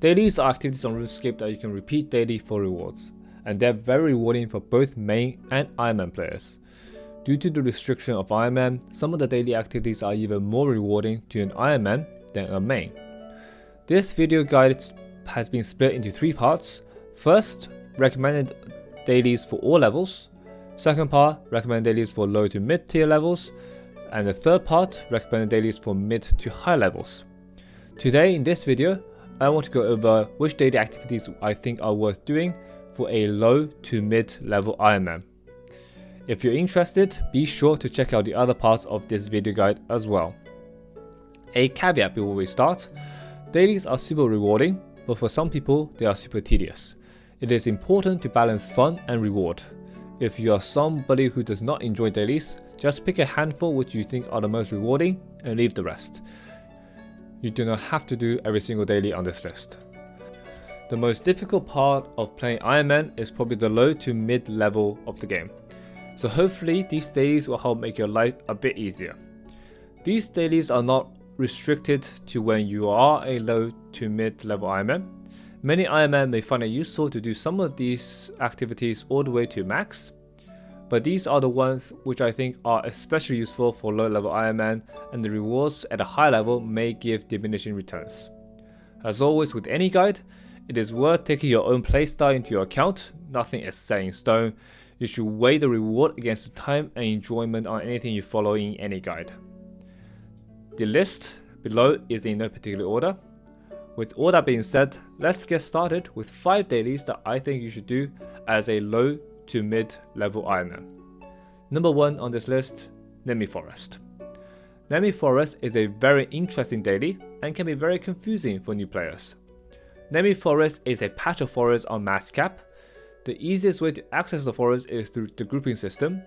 Dailies are activities on Runescape that you can repeat daily for rewards, and they're very rewarding for both main and Ironman players. Due to the restriction of Ironman, some of the daily activities are even more rewarding to an Ironman than a main. This video guide has been split into 3 parts. First, recommended dailies for all levels. Second part, recommended dailies for low to mid tier levels. And the third part, recommended dailies for mid to high levels. Today in this video, I want to go over which daily activities I think are worth doing for a low to mid level Ironman. If you're interested, be sure to check out the other parts of this video guide as well. A caveat before we start: dailies are super rewarding, but for some people they are super tedious. It is important to balance fun and reward. If you are somebody who does not enjoy dailies, just pick a handful which you think are the most rewarding and leave the rest. You do not have to do every single daily on this list. The most difficult part of playing Ironman is probably the low to mid level of the game. So hopefully these dailies will help make your life a bit easier. These dailies are not restricted to when you are a low to mid level Ironman. Many Ironmen may find it useful to do some of these activities all the way to max, but these are the ones which I think are especially useful for low level Ironman, and the rewards at a high level may give diminishing returns. As always with any guide, it is worth taking your own playstyle into your account. Nothing is set in stone. You should weigh the reward against the time and enjoyment on anything you follow in any guide. The list below is in no particular order. With all that being said, let's get started with 5 dailies that I think you should do as a low to mid level Ironman. Number 1 on this list, Nemi Forest. Nemi Forest is a very interesting daily and can be very confusing for new players. Nemi Forest is a patch of forest on Mascap. The easiest way to access the forest is through the grouping system.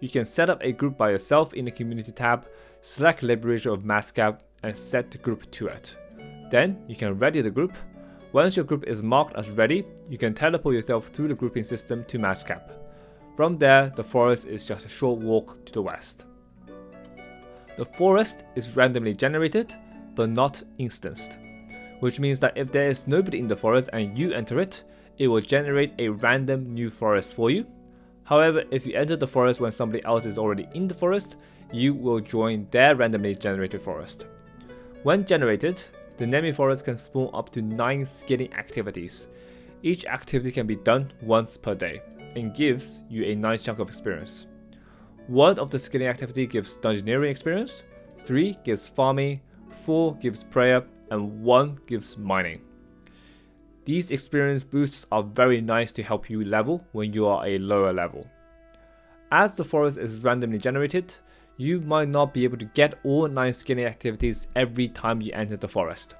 You can set up a group by yourself in the community tab, select Liberation of Mascap and set the group to it. Then you can ready the group. Once your group is marked as ready, you can teleport yourself through the grouping system to Mascap. From there, the forest is just a short walk to the west. The forest is randomly generated, but not instanced, which means that if there is nobody in the forest and you enter it, it will generate a random new forest for you. However, if you enter the forest when somebody else is already in the forest, you will join their randomly generated forest. When generated, the Nemi Forest can spawn up to 9 skilling activities. Each activity can be done once per day and gives you a nice chunk of experience. 1 of the skilling activity gives dungeoneering experience, 3 gives farming, 4 gives prayer, and 1 gives mining. These experience boosts are very nice to help you level when you are a lower level. As the forest is randomly generated, you might not be able to get all 9 skilling activities every time you enter the forest.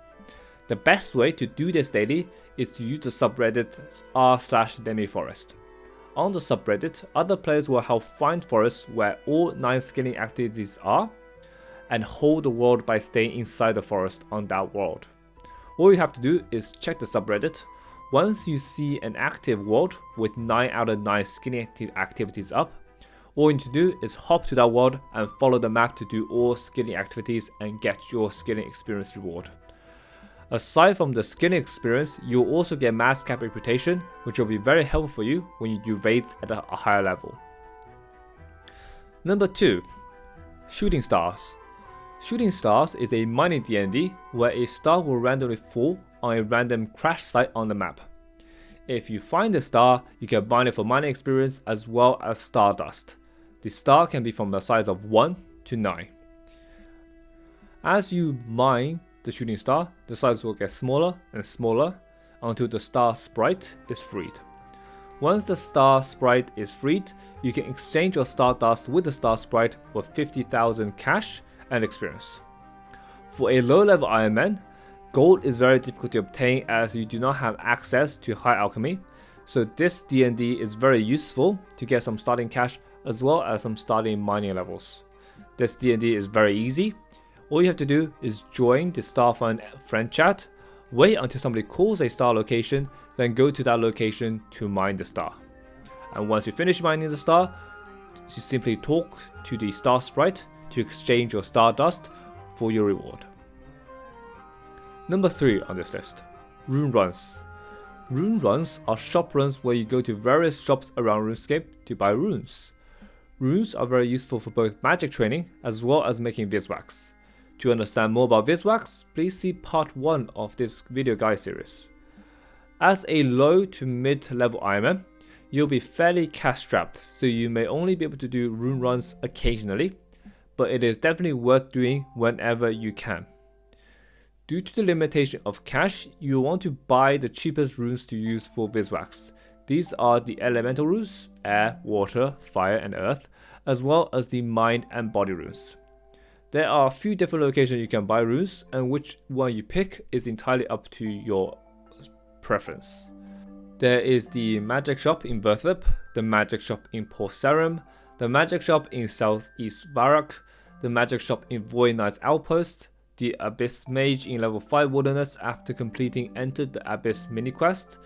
The best way to do this daily is to use the subreddit r/NemiForest. On the subreddit, other players will help find forests where all 9 skilling activities are, and hold the world by staying inside the forest on that world. All you have to do is check the subreddit. Once you see an active world with 9 out of 9 skilling activities up, all you need to do is hop to that world and follow the map to do all skilling activities and get your skilling experience reward. Aside from the skilling experience, you will also get Mascap reputation, which will be very helpful for you when you do raids at a higher level. Number 2, Shooting Stars. Shooting Stars is a mining D&D where a star will randomly fall on a random crash site on the map. If you find the star, you can mine it for mining experience as well as Stardust. The star can be from the size of 1 to 9. As you mine the shooting star, the size will get smaller and smaller until the star sprite is freed. Once the star sprite is freed, you can exchange your Stardust with the star sprite for 50,000 cash and experience. For a low level Ironman, gold is very difficult to obtain as you do not have access to high alchemy, so this D&D is very useful to get some starting cash as well as some starting mining levels. This D&D is very easy. All you have to do is join the Starfind friend chat, wait until somebody calls a star location, then go to that location to mine the star. And once you finish mining the star, you simply talk to the star sprite to exchange your Stardust for your reward. Number 3 on this list, Rune Runs. Rune Runs are shop runs where you go to various shops around RuneScape to buy runes. Runes are very useful for both magic training as well as making Viswax. To understand more about Viswax, please see part 1 of this video guide series. As a low to mid level Ironman, you'll be fairly cash strapped, so you may only be able to do rune runs occasionally, but it is definitely worth doing whenever you can. Due to the limitation of cash, you want to buy the cheapest runes to use for Viswax. These are the elemental runes, air, water, fire and earth, as well as the mind and body runes. There are a few different locations you can buy runes, and which one you pick is entirely up to your preference. There is the magic shop in Berthup, the magic shop in Port Sarim, the magic shop in Southeast Barak, the magic shop in Void Knight's Outpost, the Abyss Mage in level 5 Wilderness after completing Enter the Abyss mini quest,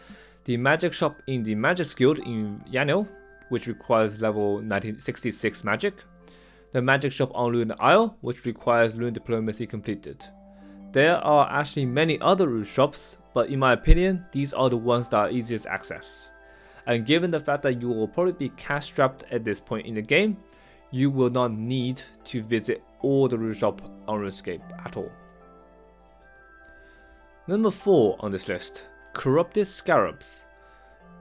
the magic shop in the Magic Guild in Yanil, which requires level 1966 magic, the magic shop on Rune Isle, which requires Rune Diplomacy completed. There are actually many other rune shops, but in my opinion, these are the ones that are easiest access. And given the fact that you will probably be cash strapped at this point in the game, you will not need to visit all the rune shop on RuneScape at all. Number 4 on this list, Corrupted Scarabs.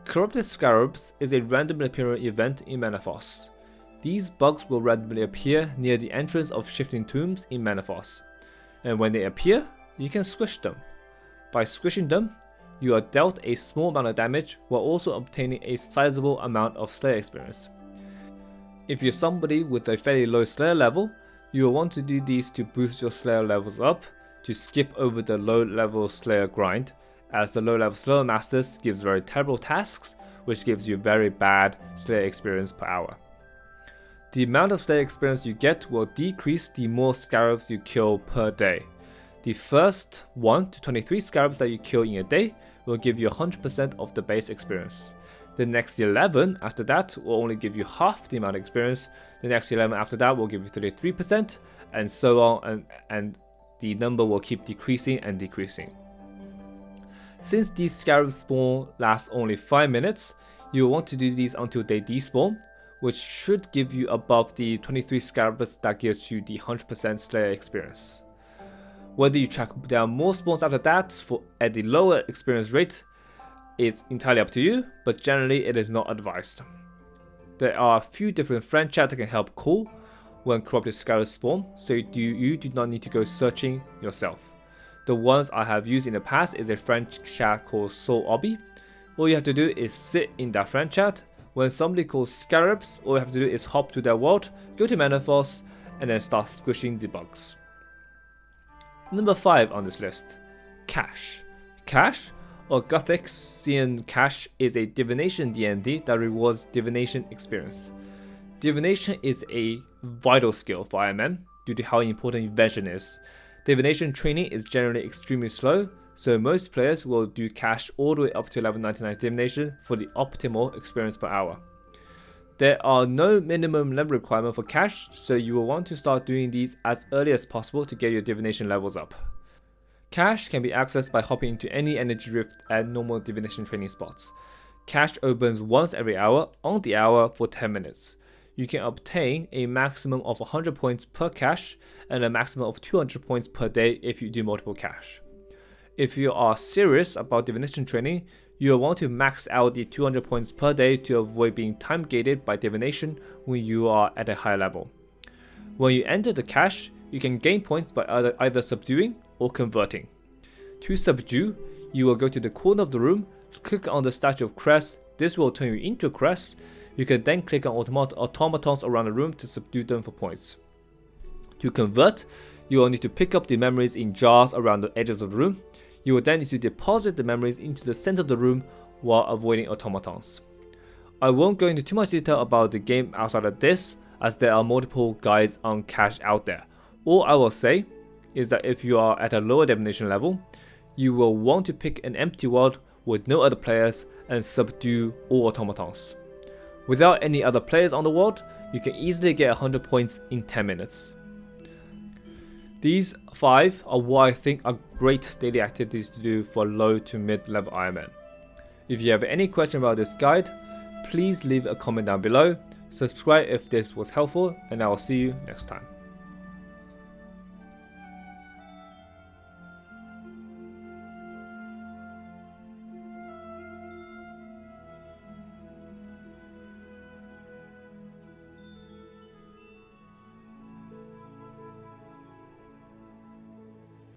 Corrupted Scarabs is a randomly appearing event in Manifos. These bugs will randomly appear near the entrance of Shifting Tombs in Manifos, and when they appear, you can squish them. By squishing them, you are dealt a small amount of damage while also obtaining a sizable amount of Slayer experience. If you're somebody with a fairly low Slayer level, you will want to do these to boost your Slayer levels up, to skip over the low level Slayer grind, as the low level Slayer Masters gives very terrible tasks, which gives you very bad Slayer experience per hour. The amount of Slayer experience you get will decrease the more Scarabs you kill per day. The first 1 to 23 Scarabs that you kill in a day will give you 100% of the base experience. The next 11 after that will only give you half the amount of experience. The next 11 after that will give you 33%, and so on, and the number will keep decreasing and decreasing. Since these Scarabs spawn last only 5 minutes, you will want to do these until they despawn, which should give you above the 23 Scarabs that gives you the 100% Slayer experience. Whether you track down more spawns after that at the lower experience rate is entirely up to you, but generally it is not advised. There are a few different friend chats that can help call when Corrupted Scarabs spawn, so you do not need to go searching yourself. The ones I have used in the past is a friend chat called Soul Obby. All you have to do is sit in that friend chat. When somebody calls Scarabs, all you have to do is hop to their world, go to Manifos, and then start squishing the bugs. Number 5 on this list, Cache. Cache, or Guthixian Cache, is a divination D&D that rewards divination experience. Divination is a vital skill for Ironman due to how important invention is. Divination training is generally extremely slow, so most players will do Cache all the way up to level 99 divination for the optimal experience per hour. There are no minimum level requirement for Cache, so you will want to start doing these as early as possible to get your divination levels up. Cache can be accessed by hopping into any energy rift at normal divination training spots. Cache opens once every hour on the hour for 10 minutes. You can obtain a maximum of 100 points per cache and a maximum of 200 points per day if you do multiple cache. If you are serious about divination training, you will want to max out the 200 points per day to avoid being time gated by divination when you are at a higher level. When you enter the cache, you can gain points by either subduing or converting. To subdue, you will go to the corner of the room, click on the statue of Crest. This will turn you into a Crest. You can then click on automatons around the room to subdue them for points. To convert, you will need to pick up the memories in jars around the edges of the room. You will then need to deposit the memories into the center of the room while avoiding automatons. I won't go into too much detail about the game outside of this, as there are multiple guides on Cache out there. All I will say is that if you are at a lower divination level, you will want to pick an empty world with no other players and subdue all automatons. Without any other players on the world, you can easily get 100 points in 10 minutes. These 5 are what I think are great daily activities to do for low to mid level Ironman. If you have any question about this guide, please leave a comment down below, subscribe if this was helpful, and I will see you next time.